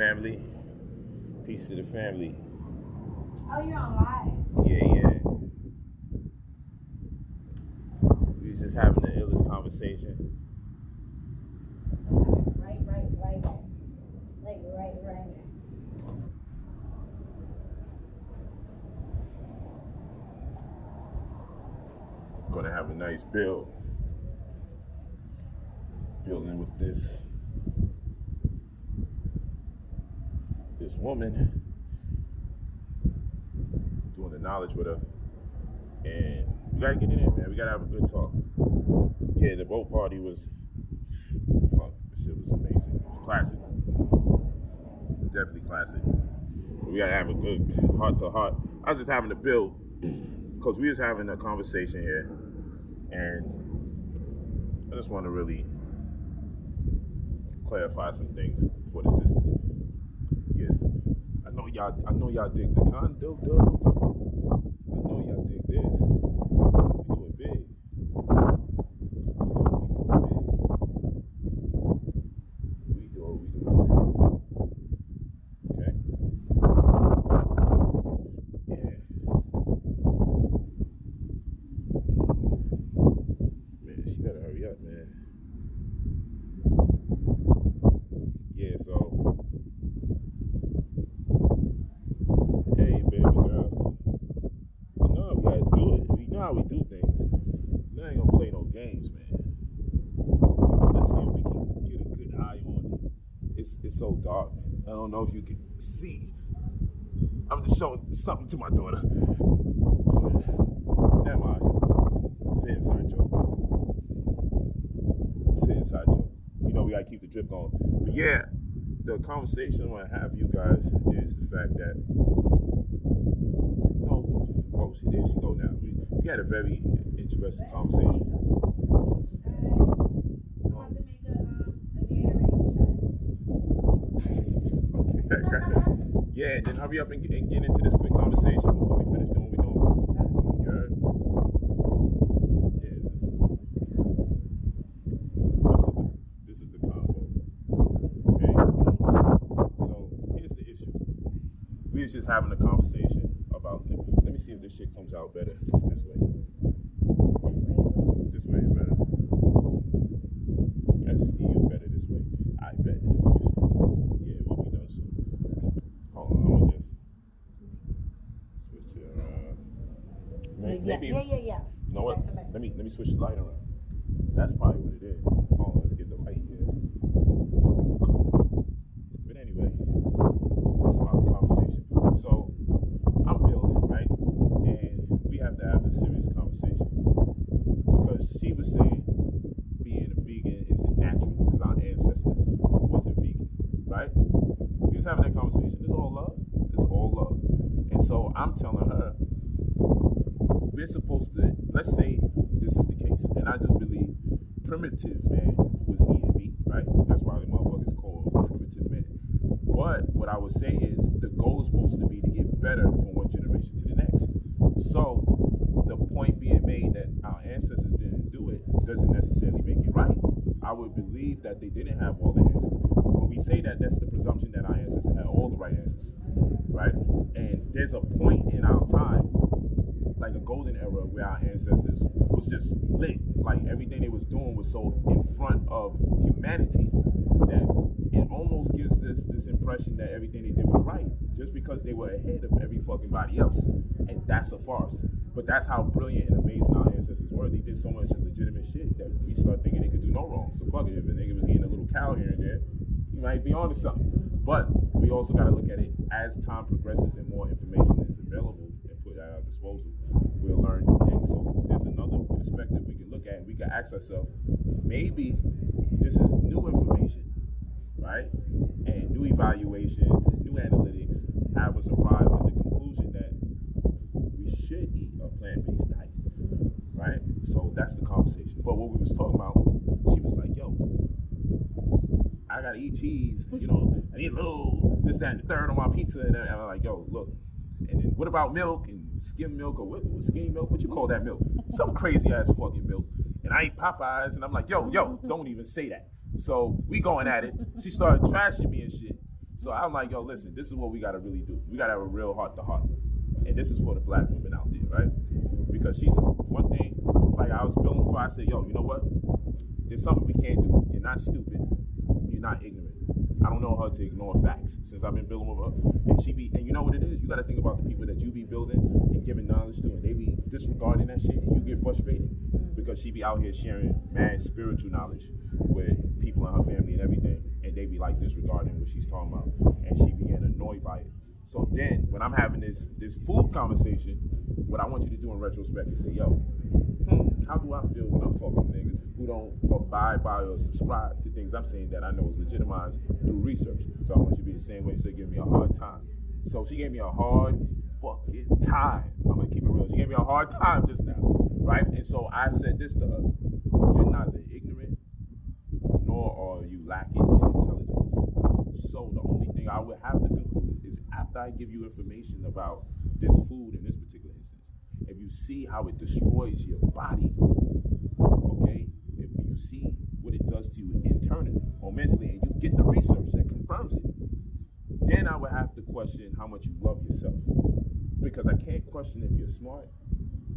Family, peace to the family. Oh, you're on live. Yeah. We was just having the illest conversation. Right. Like, right. Gonna have a nice building with this woman, doing the knowledge with her, and we gotta get in there, man. We gotta have a good talk. Yeah, the boat party was, fuck, this shit was amazing. It was classic. It's definitely classic. But we gotta have a good heart to heart. I was just having to build, because we was having a conversation here, and I just want to really clarify some things for the sisters. Yes, I know y'all dig the condo, though. I know y'all dig this. We do it big. We do it big. Okay? Yeah. Man, she better hurry up, man. Yeah, so, hey, baby girl, you know how we gotta do it. You know how we do things. You ain't gonna play no games, man. Let's see if we can get a good eye on it. It's so dark, man. I don't know if you can see. I'm just showing something to my daughter. Never mind. It's an inside joke. You know we gotta keep the drip going. But yeah, the conversation I want to have you guys is the fact that, you know, oh, there she go now. We had a very interesting conversation. I'm about to make a Gatorade shot. Yeah, then hurry up and get into this quick conversation before we finish doing what we're doing. You heard? Yeah, this is the combo. Okay? So here's the issue. We was just having a conversation about, let me see if this shit comes out better this way. This way is better. I see you better this way. I bet. Yeah, it will be done soon. Hold on, I'm gonna just switch it around. Maybe. Yeah. You know what? Let me switch the light around. That's probably what it is. Hold on, let's get the light here. But anyway, it's about the conversation. So I'm building, right? And we have to have this serious conversation. Because she was saying being a vegan isn't natural because our ancestors wasn't vegan, right? We was having that conversation. It's all love. And so I'm telling her, we're supposed to, let's say this is the case, and I do believe primitive man was eating meat, right? That's why the motherfuckers call primitive man. But what I would say is the goal is supposed to be to get better from one generation to the next. So the point being made that our ancestors didn't do it doesn't necessarily make it right. I would believe that they didn't have all the answers. When we say that, that's the presumption that our ancestors had all the right answers, right? And there's a point in our time, like a golden era, where our ancestors was just lit. Like everything they was doing was so in front of humanity that it almost gives this impression that everything they did was right, just because they were ahead of every fucking body else. And that's a farce. But that's how brilliant and amazing our ancestors were. They did so much legitimate shit that we start thinking they could do no wrong. So fuck it, if a nigga was eating a little cow here and there, you might be onto something. But we also got to look at it as time progresses and more information is available and put at our disposal. We'll learn new things. So there's another perspective we can look at, and we can ask ourselves, maybe this is new information, right? And new evaluations and new analytics have us arrive at the conclusion that we should eat a plant-based diet, right? So that's the conversation. But what we was talking about, she was like, yo, I gotta eat cheese, you know, I need a little this, that, and the third on my pizza. And I'm like, yo, look, and then what about milk and skim milk or what skinny milk? What you call that milk? Some crazy ass fucking milk. And I eat Popeyes, and I'm like, yo, don't even say that. So we going at it. She started trashing me and shit. So I'm like, yo, listen, this is what we gotta really do. We gotta have a real heart to heart. And this is for the black women out there, right? Because she's one thing, like I was building before, I said, yo, you know what? There's something we can't do. You're not stupid. You're not ignorant. I don't know her to ignore facts since I've been building with her. And you know what it is? You gotta think about the people that you be building and giving knowledge to, and they be disregarding that shit, and you get frustrated because she be out here sharing mad spiritual knowledge with people in her family and everything, and they be like disregarding what she's talking about, and she be getting annoyed by it. So then, when I'm having this food conversation, what I want you to do in retrospect is say, yo, how do I feel when I'm talking to niggas who don't abide by or subscribe to things I'm saying that I know is legitimized through research? So I want you to be the same way, so give me a hard time. So she gave me a hard fucking time. I'm gonna keep it real. She gave me a hard time just now, right? And so I said this to her: you're neither ignorant nor are you lacking in intelligence. So the only thing I would have to conclude is after I give you information about this food in this particular instance, if you see how it destroys your body, okay, if you see what it does to you internally or mentally, and you get the research that confirms it, then I would have to question how much you love yourself. Because I can't question if you're smart,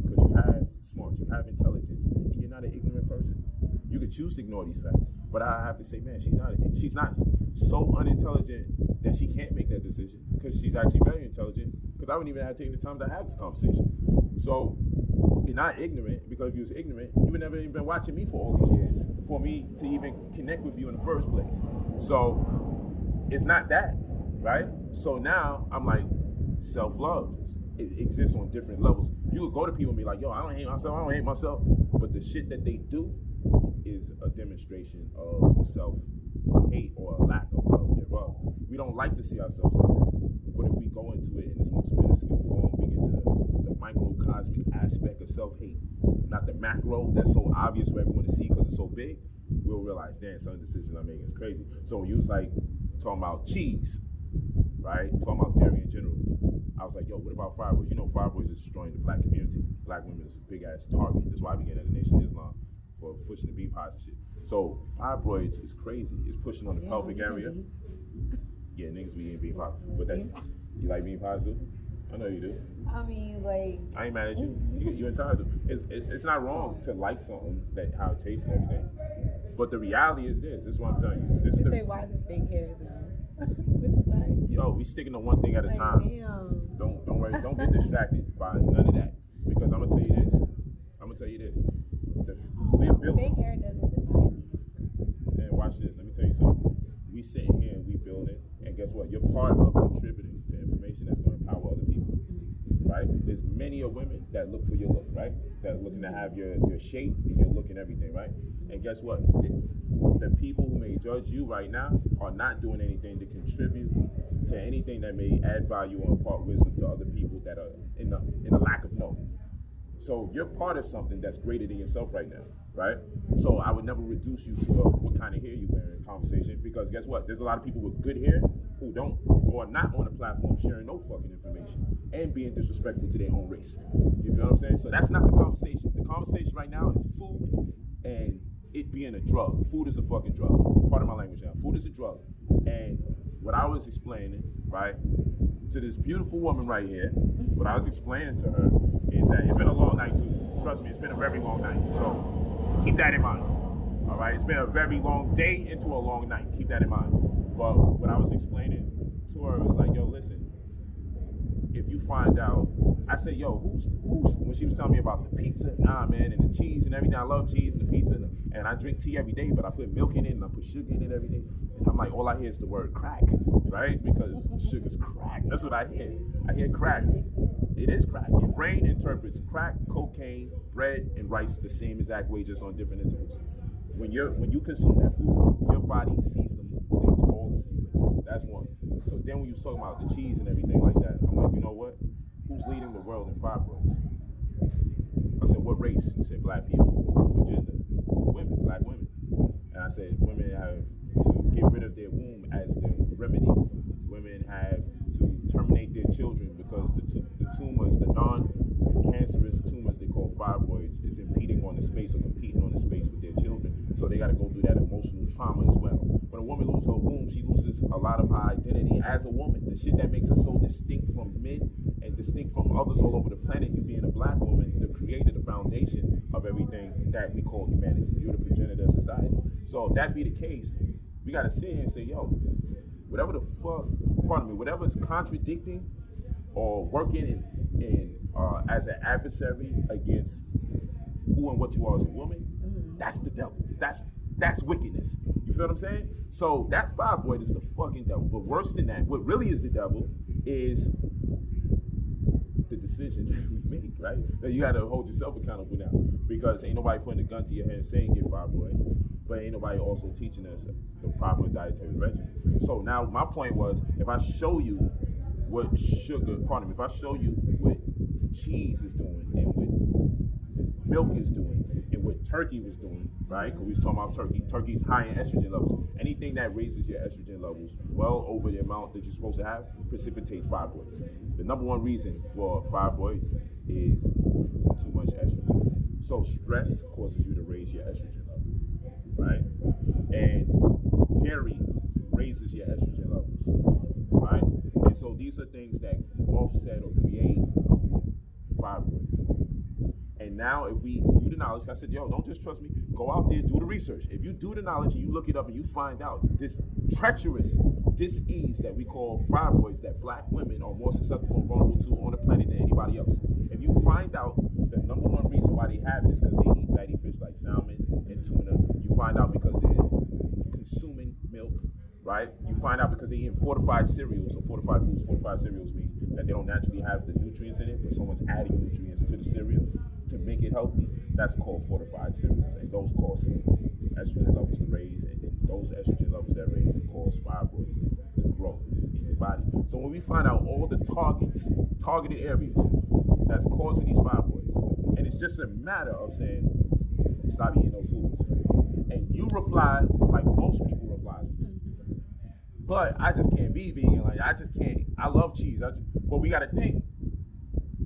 because you have smarts, you have intelligence, and you're not an ignorant person. You could choose to ignore these facts, but I have to say, man, she's not so unintelligent that she can't make that decision, because she's actually very intelligent, because I wouldn't even have taken the time to have this conversation. So you're not ignorant, because if you was ignorant, you would never even been watching me for all these years, for me to even connect with you in the first place. So it's not that, right? So now I'm like, self-love. It exists on different levels. You could go to people and be like, yo, I don't hate myself. But the shit that they do is a demonstration of self-hate or a lack of love thereof. We don't like to see ourselves like that. But if we go into it in this most minuscule form, we get to the microcosmic aspect of self-hate, not the macro that's so obvious for everyone to see because it's so big, we'll realize, damn, some of the decisions I'm making is crazy. So when you was like talking about cheese, right? Talking about dairy in general, I was like, yo, what about fibroids? You know, fibroids is destroying the black community. Black women is a big ass target. That's why I began as a Nation of Islam for pushing the B-pods and shit. So fibroids is crazy. It's pushing on the pelvic area. Yeah, niggas be eating B-pods. But that, you like B-pods too? I know you do. I mean, like, I ain't mad at you. You're entitled to. It's not wrong to like something, that how it tastes and everything. But the reality is this. This is what I'm telling you. This is say why the fake hair though? With the back. Yo, we sticking to one thing at a Like, time. damn. Don't worry. Don't get distracted by none of that. Because I'm gonna tell you this. We're building. Fake hair doesn't define me. And watch this. Let me tell you something. We sitting here and we building, and guess what? You're part of contributing to information that's going to empower other people, right? There's many of women that look for your look, right? That are looking to have your shape and your look and everything, right? And guess what? The people who may judge you right now are not doing anything to contribute to anything that may add value or impart wisdom to other people that are in the lack of knowing. So you're part of something that's greater than yourself right now, right? So I would never reduce you to what kind of hair you wear in conversation, because guess what? There's a lot of people with good hair who don't, or not on the platform sharing no fucking information and being disrespectful to their own race. You feel what I'm saying? So that's not the conversation. The conversation right now is food and it being a drug. Food is a fucking drug. Pardon my language now. Food is a drug. And what I was explaining, right, to this beautiful woman right here, what I was explaining to her is that it's been a long night too. Trust me, it's been a very long night. So keep that in mind. All right, it's been a very long day into a long night. Keep that in mind. But what I was explaining to her was like, yo, listen, if you find out, I said, yo, who's, when she was telling me about the pizza, nah, man, and the cheese and everything. I love cheese and the pizza, and I drink tea every day, but I put milk in it and I put sugar in it every day. And I'm like, all I hear is the word crack, right? Because sugar's crack. That's what I hear. I hear crack. It is crack. Your brain interprets crack, cocaine, bread, and rice the same exact way, just on different intervals. When you consume that food, your body sees them things all the same way. That's one. So then when you was talking about the cheese and everything like that, I'm like, you know what? Who's leading the world in fibroids? I said, what race? He said, black people. What gender? Women, black women. And I said, women have to get rid of their womb as the remedy. Women have to terminate their children because the tumors, the non-cancerous tumors they call fibroids, is impeding on the space or competing on the space with their children. So they got to go through that emotional trauma as well. When a woman loses her womb, she loses a lot of her identity humanity as a woman. The shit that makes us so distinct from men and distinct from others all over the planet. You being a black woman, the creator, the foundation of everything that we call humanity. You're the progenitor of society. So if that be the case, we gotta sit here and say, yo, whatever the fuck, pardon me, whatever's contradicting or working as an adversary against who and what you are as a woman, that's the devil. That's wickedness. You feel what I'm saying? So that fibroid is the fucking devil. But worse than that, what really is the devil is the decision that we make, right? That you gotta hold yourself accountable now. Because ain't nobody putting a gun to your head saying get fibroids, but ain't nobody also teaching us the proper dietary regimen. So now my point was, if I show you what if I show you what cheese is doing and what milk is doing and what turkey was doing, right? Because we was talking about turkey. Turkey's high in estrogen levels. Anything that raises your estrogen levels well over the amount that you're supposed to have precipitates fibroids. The number one reason for fibroids is too much estrogen. So stress causes you to raise your estrogen level, right? And dairy raises your estrogen levels, right? And so these are things that offset or create fibroids. And now if we do the knowledge, I said, yo, don't just trust me. Go out there, do the research. If you do the knowledge and you look it up and you find out this treacherous disease that we call fibroids that black women are more susceptible and vulnerable to on the planet than anybody else. If you find out the number one reason why they have it is because they eat fatty fish like salmon and tuna. You find out because they're consuming milk, right? You find out because they're eating fortified cereals or fortified foods. Fortified cereals mean that they don't naturally have the nutrients in it, but someone's adding nutrients to the cereal to make it healthy. That's called fortified cereals, and those cause estrogen levels to raise, and then those estrogen levels that raise cause fibroids to grow in your body. So when we find out all the targeted areas that's causing these fibroids, and it's just a matter of saying, stop eating those foods. And you reply like most people reply. But I just can't be vegan. Like I just can't. I love cheese. But we gotta think.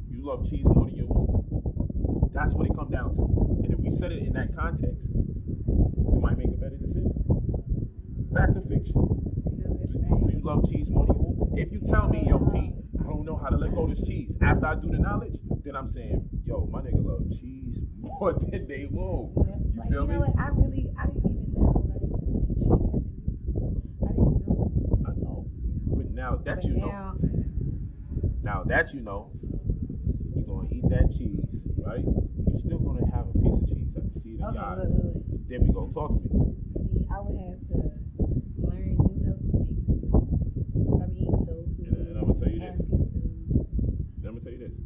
You love cheese more than your womb. That's what it comes down to. And if we set it in that context, we might make a better decision. Fact or fiction? Do you love cheese more than your womb? If you tell me, yo, Pete, I don't know how to let go of this cheese. After I do the knowledge, then I'm saying, yo, my nigga love cheese more than they womb. You feel me? You know what? I didn't even know I know. But now that you know, you're gonna eat that cheese, right? You're still gonna have a piece of cheese. I can see it in your eyes. Look. There we go. Talk to me. See, I would have to learn new healthy things. I'm eating soul food. And I'm gonna tell you this. African food. Let me tell you this.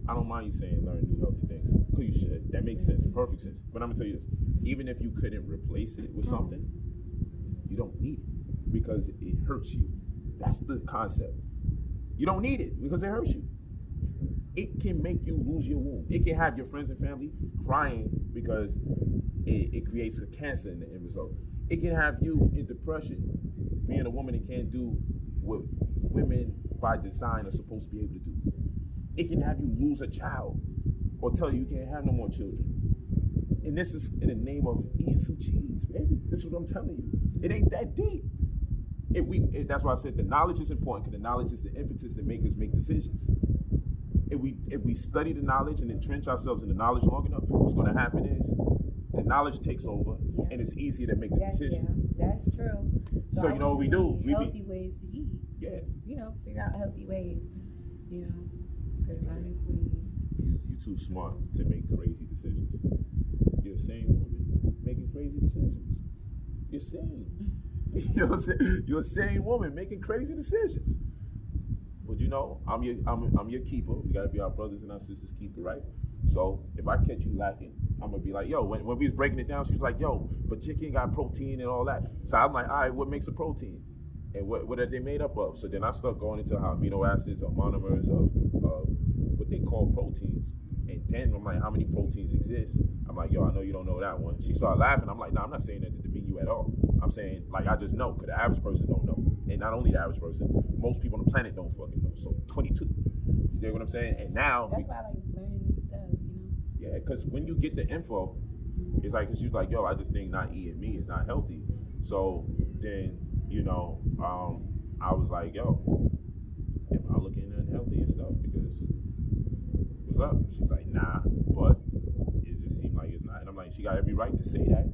I don't mind you saying learn new healthy things. Because you should. That makes sense. Perfect sense. But I'm gonna tell you this. Even if you couldn't replace it with something, you don't need it because it hurts you. That's the concept. You don't need it because it hurts you. It can make you lose your womb. It can have your friends and family crying because it creates a cancer in the end result. It can have you in depression, being a woman that can't do what women by design are supposed to be able to do. It can have you lose a child or tell you can't have no more children. And this is in the name of eating some cheese, baby. This is what I'm telling you. It ain't that deep. That's why I said the knowledge is important, because the knowledge is the impetus that makes us make decisions. If we study the knowledge and entrench ourselves in the knowledge long enough, what's going to happen is the knowledge takes over, and it's easier to make the decision. Yeah, that's true. So you know what we do? Healthy ways to eat. Yeah. Just, figure out healthy ways. Because honestly, you're too smart to make crazy decisions. You're a sane woman making crazy decisions. You're sane. You know what I'm saying? You're a sane woman making crazy decisions. But I'm your keeper. We gotta be our brothers and our sisters' keeper, right? So if I catch you lacking, I'm gonna be like, yo, when we was breaking it down, she was like, yo, but chicken got protein and all that. So I'm like, all right, what makes a protein? And what are they made up of? So then I start going into how amino acids or monomers of what they call proteins. And then I'm like, how many proteins exist? I'm like, yo, I know you don't know that one. She started laughing. I'm like, no, I'm not saying that to demean you at all. I'm saying, like, I just know, because the average person don't know. And not only the average person, most people on the planet don't fucking know. So 22. You dig what I'm saying? And now... That's why I like learning new stuff, Yeah, because when you get the info, it's like, because she's like, yo, I just think not eating meat is not healthy. So then, I was like, yo, am I looking unhealthy and stuff? Because what's up? She's like, nah, but it just seemed like it's not. And I'm like, she got every right to say that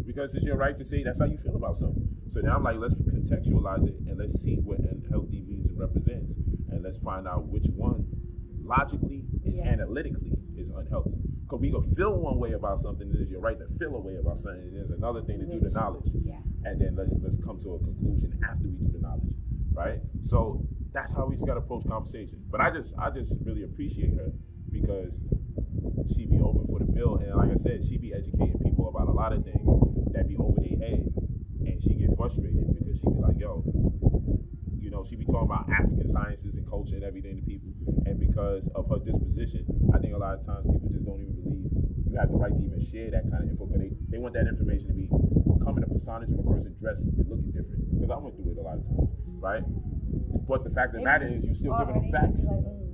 because it's your right to say that's how you feel about something. So now I'm like, let's contextualize it and let's see what unhealthy means and represents, and let's find out which one logically and analytically is unhealthy. Because we can feel one way about something, and it's your right to feel a way about something. And there's another thing to do the knowledge. Yeah. And then let's come to a conclusion after we do the knowledge, right? So that's how we just got to approach conversation. But I just really appreciate her because she be open for the bill, and like I said, she be educating people about a lot of things that be over their head, and she get frustrated because she be like, yo, you know, she be talking about African sciences and culture and everything to people, and because of her disposition, I think a lot of times people just don't even believe you have the right to even share that kind of info because they want that information to be coming a personage of a person dressed and looking different, because I went through it a lot of times, right? But the fact of the matter is you still giving them facts. Like, we don't care.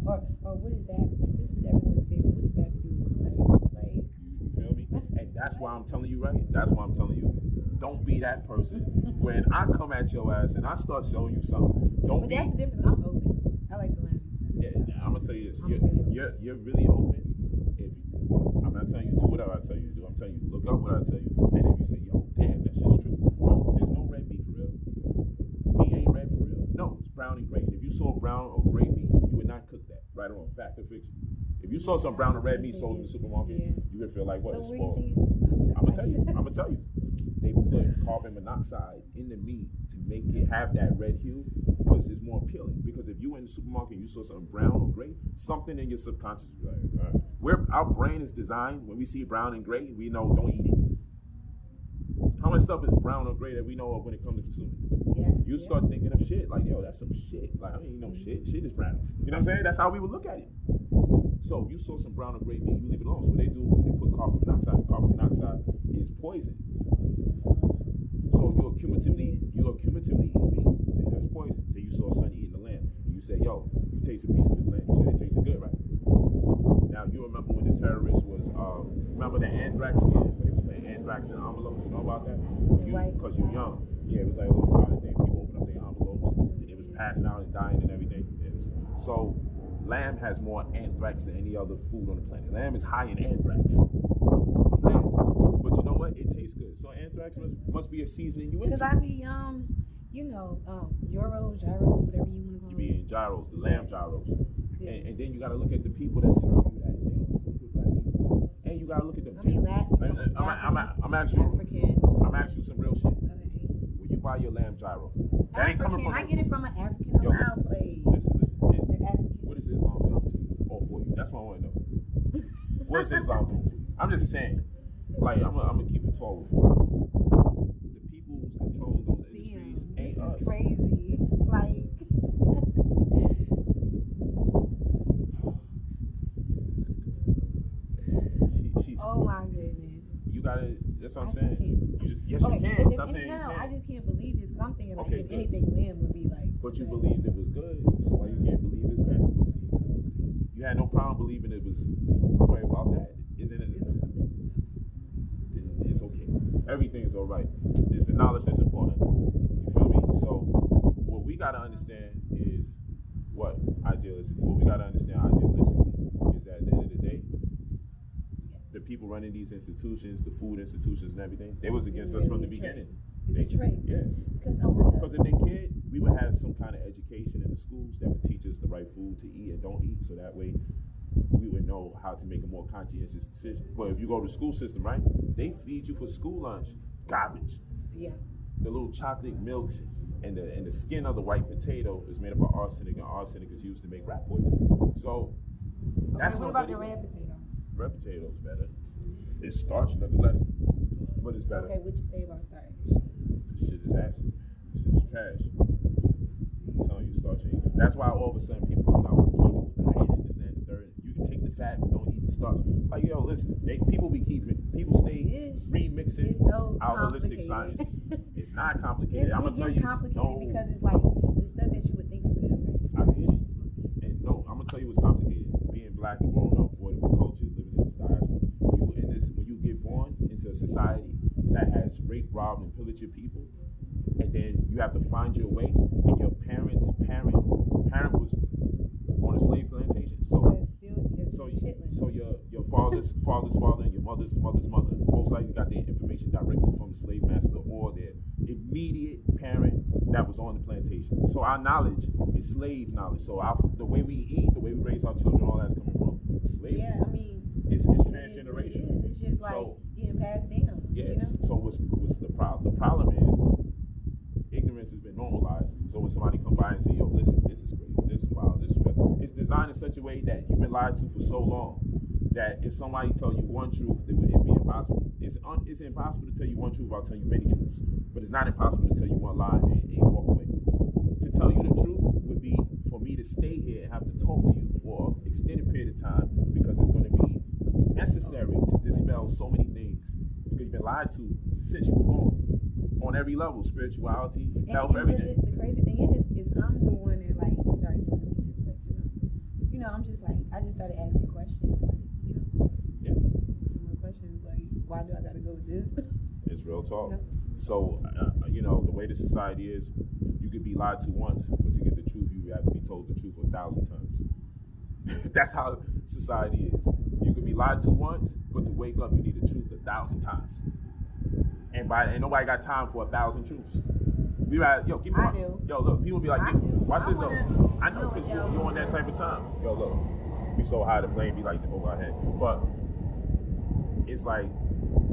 Or what is that? This is everyone's favorite. What does that have to do with my life? Like, you feel me? And that's why I'm telling you, right? That's why I'm telling you. Don't be that person. When I come at your ass and I start showing you something, don't but be. That's the difference. I'm open. I like to learn. Yeah, I'm gonna tell you this. You're really open. If you, I'm not telling you do whatever I tell you to do. I'm telling you look up what I tell you, and if you say, yo, damn, that's just true. Oh, there's no red meat for real. Meat ain't red for real. No, it's brown and gray. And if you saw brown or gray meat, you would not cook that. Right or wrong, fact or fiction. If you saw some brown or red meat sold in the supermarket, you would feel like what? So It's where spoiled. I'm gonna tell you. They put carbon monoxide in the meat to make it have that red hue because it's more appealing. Because if you went in the supermarket and you saw something brown or gray, something in your subconscious is like, our brain is designed when we see brown and gray, we know don't eat it. How much stuff is brown or gray that we know of when it comes to consuming? You start thinking of shit like, yo, that's some shit. Like, I ain't no shit. Shit is brown. You know what I'm saying? That's how we would look at it. So if you saw some brown or gray meat, you leave it alone. So what they do, they put carbon monoxide. Carbon monoxide is poison. So you'll cumulatively eat meat, then there's poison. Then you saw Sonny eating the lamb, and you say, yo, you taste a piece of his lamb. You said it tasted good, right? Now you remember when the terrorist was, remember the anthrax scare? When they was putting anthrax in envelopes, you know about that? Because you're young. Yeah, it was like a little violent thing. People opened up their envelopes, and it was passing out and dying and everything. So lamb has more anthrax than any other food on the planet. Lamb is high in anthrax. Yeah. But you know what? It tastes good. So anthrax must be a seasoning you into. Because I be, gyros, whatever you want to call it. You be in gyros, the lamb gyros. And then you got to look at the people that serve you that. They don't fuck with black people. And you got to look at them. I'm asking you some real shit. Okay. When you buy your lamb gyro, that ain't coming from. I get it from an African halal place. Listen. What is Islam doing to you or for you? That's what I want to know. What is Islam doing for you? I'm just saying. Like, I'm gonna keep it tall with you. The people who's controlling those industries ain't us. Crazy. Like. Oh my goodness. You gotta. That's what I'm saying. You can. Stop saying you can. I just can't believe this. I'm thinking like if anything lamb would be like. But you believed it was good, so why you can't believe it's bad? You had no problem believing it was right about that. Then it's okay. Everything is all right. It's the knowledge that's important. You feel me? So what we gotta understand is what idealistically. What we gotta understand idealistically is that at the end of the day, the people running these institutions, the food institutions and everything, they was against us from the beginning. It's a trick. Yeah. Because if they cared, we would have some kind of education in the schools that would teach us the right food to eat and don't eat, so that way we would know how to make a more conscientious decision. But if you go to the school system, right, they feed you for school lunch garbage. Yeah. The little chocolate milks and the skin of the white potato is made up of arsenic, and arsenic is used to make rat poison. So that's what about the red potato? Red potato is better. It's starch nonetheless, but it's better. Okay, what'd you say about starch? This shit is acid. This shit is trash. I'm telling you, starch ain't. That's why all of a sudden people come out with the keto, with the diet, and this, that, and the third. You can take the fat, but don't eat the starch. Like, yo, listen, people stay remixing our holistic sciences. It's not complicated. I'm gonna tell you. It's complicated because it's like the stuff that you would think is good. I get it. And no, I'm gonna tell you what's complicated. Being black and growing up with a culture, living in this diaspora, when you get born into a society that has raped, robbed, and pillaged your people, and and then you have to find your way. And your parent was on a slave plantation. So your father's father and your mother's mother most likely got their information directly from the slave master or their immediate parent that was on the plantation. So our knowledge is slave knowledge. So the way we eat, the way we raise our children, all that's coming from slavery. Yeah, I mean, it's transgenerational. It's just like getting passed down. Yes. You know? So what's the problem? The problem is ignorance has been normalized. So when somebody come by and say, "Yo, listen, this is crazy, this is wild, this is trippy," it's designed in such a way that you've been lied to for so long that if somebody tell you one truth, it would be impossible. It's impossible to tell you one truth without telling you many truths, but it's not impossible to tell you one lie and walk away. To tell you the truth would be for me to stay here and have to talk to you for an extended period of time because it's going to be necessary to dispel so many things because you've been lied to since you were born on every level, spirituality, health, everything. The crazy thing is I'm the one that like started doing the research, like, you know, I'm just like I just started asking questions, like, more questions like, why do I gotta go with this? It's real talk. No. So the way the society is, you could be lied to once, but to get the truth, you have to be told the truth 1,000 times. That's how society is. You could be lied to once, but to wake up, you need the truth 1,000 times. And nobody got time for 1,000 truths. We right, yo, keep on. Yo, look, people be like, watch this though. I know because you're on that type of time. Yo, look, we so high the plane be like over our head, but it's like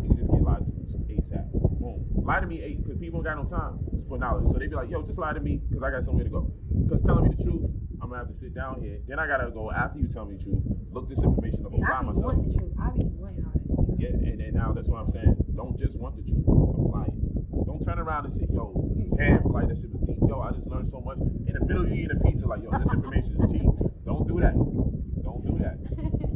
you can just get lied to ASAP. Boom, lie to me because people don't got no time for knowledge. So they be like, yo, just lie to me because I got somewhere to go. Because telling me the truth, I'm gonna have to sit down here. Then I gotta go after you tell me the truth. Look this information up and find myself. I be wanting all that. Yeah, and now that's what I'm saying. Don't just want the truth, apply it. Don't turn around and say, yo, damn, like that shit was deep. Yo, I just learned so much. In the middle, you eat a pizza, like, yo, this information is deep. Don't do that. Don't do that.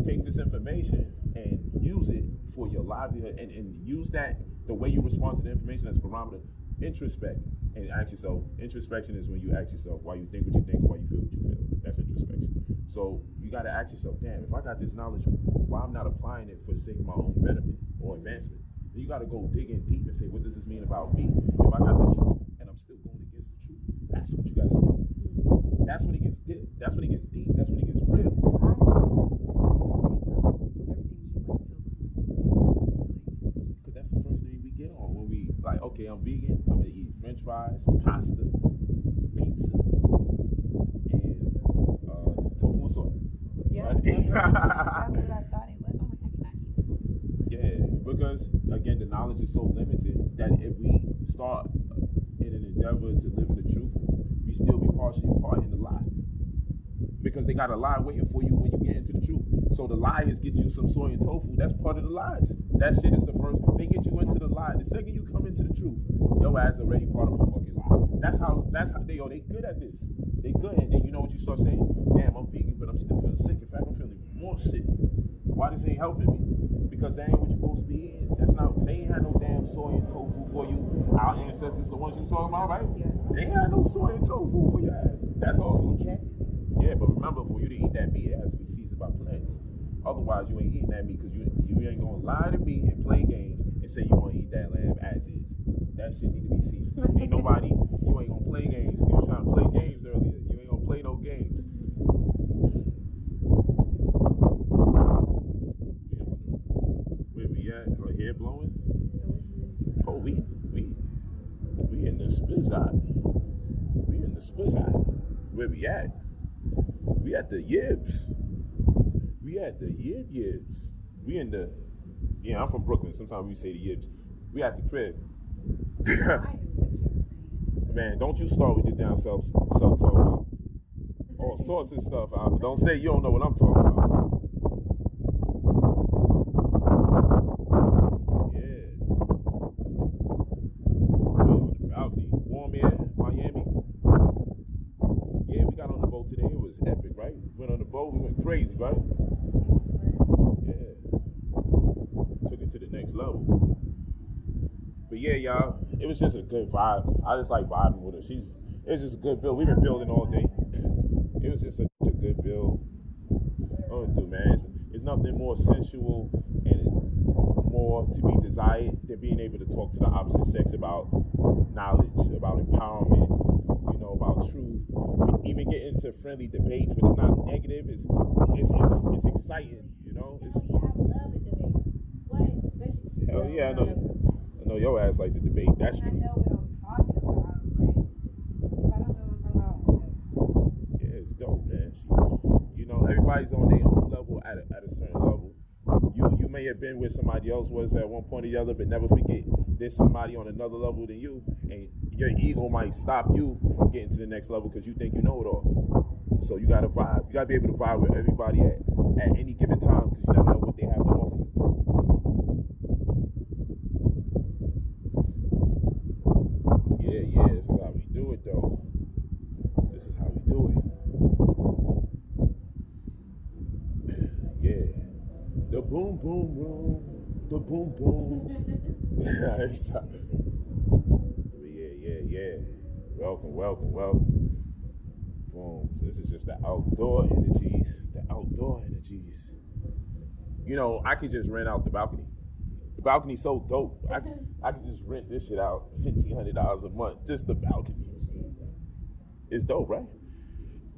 Take this information and use it for your livelihood and use that, the way you respond to the information as a barometer. Introspect and ask yourself. Introspection is when you ask yourself why you think what you think or why you feel what you feel. That's introspection. So you got to ask yourself, damn, if I got this knowledge, why I'm not applying it for the sake of my own betterment or advancement? Then you got to go dig in deep and say, what does this mean about me? If I got the truth and I'm still going against the truth, that's what you got to say. That's when it gets deep. That's when it gets deep. That's when it gets real. Because that's the first thing we get on when we like, okay, I'm vegan. I'm gonna eat French fries, pasta, pizza, and tofu and soy. Yeah, right? that's what I thought it was. I'm like, I cannot eat tofu. Yeah, because again, the knowledge is so limited that if we start in an endeavor to live in the truth, we still be partially part in the lie. Because they got a lie waiting for you when you get into the truth. So the lie is get you some soy and tofu. That's part of the lies. That shit is the first. They get you into the lie. The second you come into the truth, your ass already part of a fucking lie. That's how they good at this. They good. And then you know what you start saying? Damn, I'm vegan, but I'm still feeling sick. In fact, I'm feeling even more sick. Why this ain't helping me? Because that ain't what you're supposed to be eating. That's not. They ain't had no damn soy and tofu for you. Our ancestors, the ones you talking about, right? Yeah. They ain't had no soy and tofu for your ass. That's also true. Yeah, but remember, for you to eat that meat, it has to be seasoned by plants. Otherwise, you ain't eating that meat because you ain't gonna lie to me and play games and say you gonna eat that lamb as is. That shit need to be seasoned. Ain't nobody. You ain't gonna play games. You was trying to play games earlier. You ain't gonna play no games. Where we at? Our hair blowing? Oh, we in the spizzot. We in the spizzot. Where we at? We at the yibs. We at the yibs. We in the, yeah, I'm from Brooklyn. Sometimes we say the yibs. We at the crib. Man, don't you start with your damn self talking about all sorts of stuff. Don't say you don't know what I'm talking about. Yeah. We're on the balcony. Warm air, Miami. Yeah, we got on the boat today. It was epic, right? Went on the boat. We went crazy, right? Yeah. Took it to the next level. But yeah, y'all, it was just a good vibe. I just like vibing with her. It's just a good build. We've been building all day. It was just such a good build. Oh, dude, man, it's nothing more sensual and more to be desired than being able to talk to the opposite sex about knowledge, about empowerment, about truth. Even get into friendly debates, but it's not negative. It's exciting, It's, Hell yeah, I love a debate. What? Especially. hell Well, yeah, I no, know. no. I know your ass like to debate. That's I true. know what I'm talking about. Like, if I don't know what I'm talking about, Yeah, it's dope, man. Everybody's on their own level at a certain level. You may have been where somebody else was at one point or the other, but never forget there's somebody on another level than you, and your ego might stop you from getting to the next level because you think you know it all. So you gotta vibe. You gotta be able to vibe with everybody at any given time because you never know what they have to offer you. Yeah, this is how we do it though. This is how we do it. Yeah. The boom boom room. The boom boom. It's time. Yeah. Welcome. Boom. So this is just the outdoor energies. The outdoor energies. I could just rent out the balcony. The balcony's so dope. I could just rent this shit out $1,500 a month. Just the balcony. It's dope, right?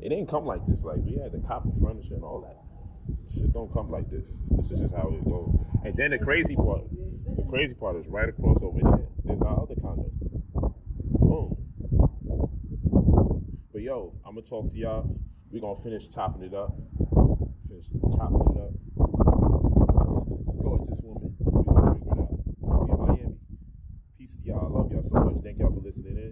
It ain't come like this. Like we had the copper furniture and all that. Shit don't come like this. This is just how it goes. And then the crazy part is right across over there. There's our other condo. Boom. But yo, I'm gonna talk to y'all. We're gonna finish chopping it up. Gorgeous woman. We're gonna figure it out. We in Miami. Peace to y'all. I love y'all so much. Thank y'all for listening in.